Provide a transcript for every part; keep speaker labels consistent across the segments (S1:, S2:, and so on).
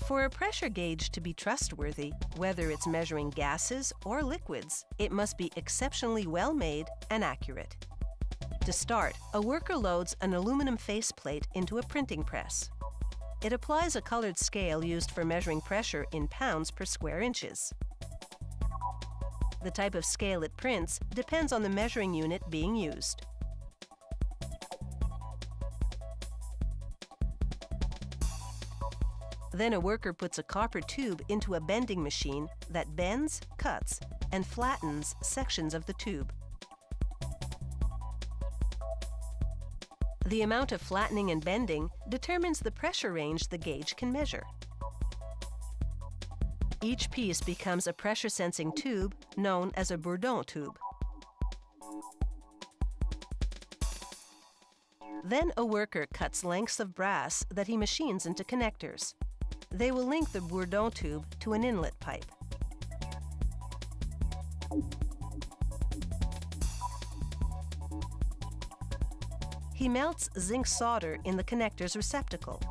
S1: For a pressure gauge to be trustworthy, whether it's measuring gases or liquids, it must be exceptionally well made and accurate. To start, a worker loads an aluminum faceplate into a printing press. It applies a colored scale used for measuring pressure in pounds per square inches. The type of scale it prints depends on the measuring unit being used. Then a worker puts a copper tube into a bending machine that bends, cuts, and flattens sections of the tube. The amount of flattening and bending determines the pressure range the gauge can measure. Each piece becomes a pressure-sensing tube known as a Bourdon tube. Then a worker cuts lengths of brass that he machines into connectors. They will link the Bourdon tube to an inlet pipe. He melts zinc solder in the connector's receptacle,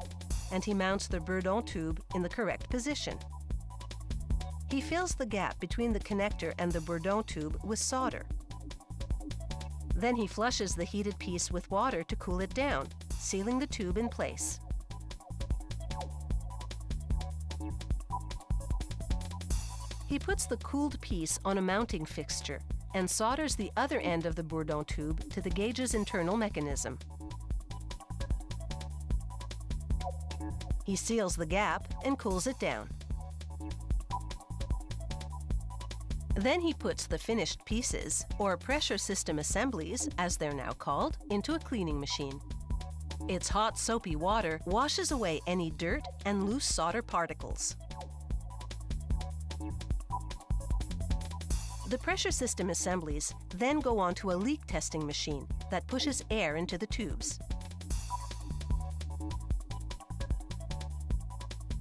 S1: and he mounts the Bourdon tube in the correct position. He fills the gap between the connector and the Bourdon tube with solder. Then he flushes the heated piece with water to cool it down, sealing the tube in place. He puts the cooled piece on a mounting fixture and solders the other end of the Bourdon tube to the gauge's internal mechanism. He seals the gap and cools it down. Then he puts the finished pieces, or pressure system assemblies, as they're now called, into a cleaning machine. Its hot, soapy water washes away any dirt and loose solder particles. The pressure system assemblies then go onto a leak testing machine that pushes air into the tubes.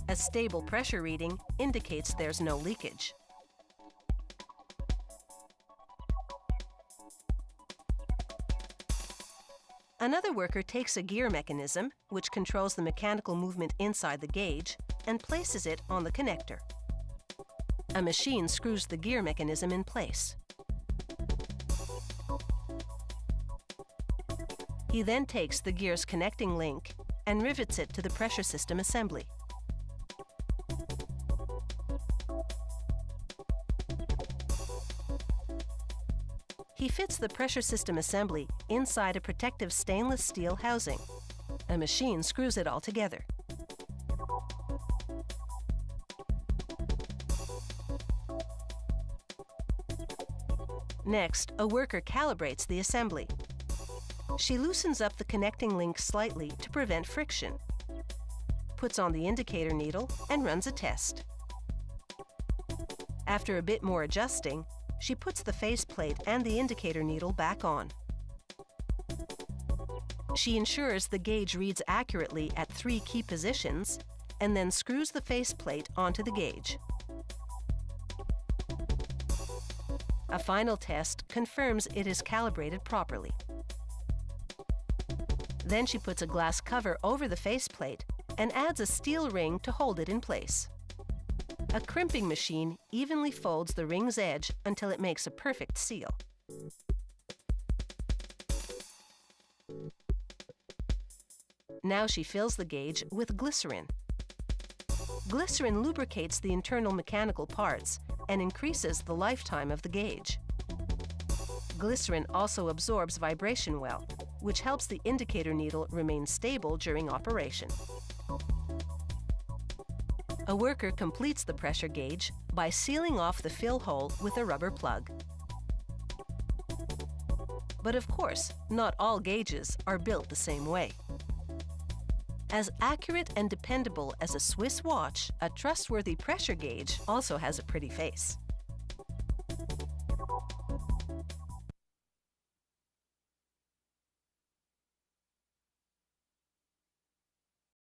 S1: A stable pressure reading indicates there's no leakage. Another worker takes a gear mechanism, which controls the mechanical movement inside the gauge, and places it on the connector. A machine screws the gear mechanism in place. He then takes the gear's connecting link and rivets it to the pressure system assembly. He fits the pressure system assembly inside a protective stainless steel housing. A machine screws it all together. Next, a worker calibrates the assembly. She loosens up the connecting link slightly to prevent friction, puts on the indicator needle, and runs a test. After a bit more adjusting, she puts the faceplate and the indicator needle back on. She ensures the gauge reads accurately at 3 key positions, and then screws the faceplate onto the gauge. A final test confirms it is calibrated properly. Then she puts a glass cover over the faceplate and adds a steel ring to hold it in place. A crimping machine evenly folds the ring's edge until it makes a perfect seal. Now she fills the gauge with glycerin. Glycerin lubricates the internal mechanical parts and increases the lifetime of the gauge. Glycerin also absorbs vibration well, which helps the indicator needle remain stable during operation. A worker completes the pressure gauge by sealing off the fill hole with a rubber plug. But of course, not all gauges are built the same way. As accurate and dependable as a Swiss watch, a trustworthy pressure gauge also has a pretty face.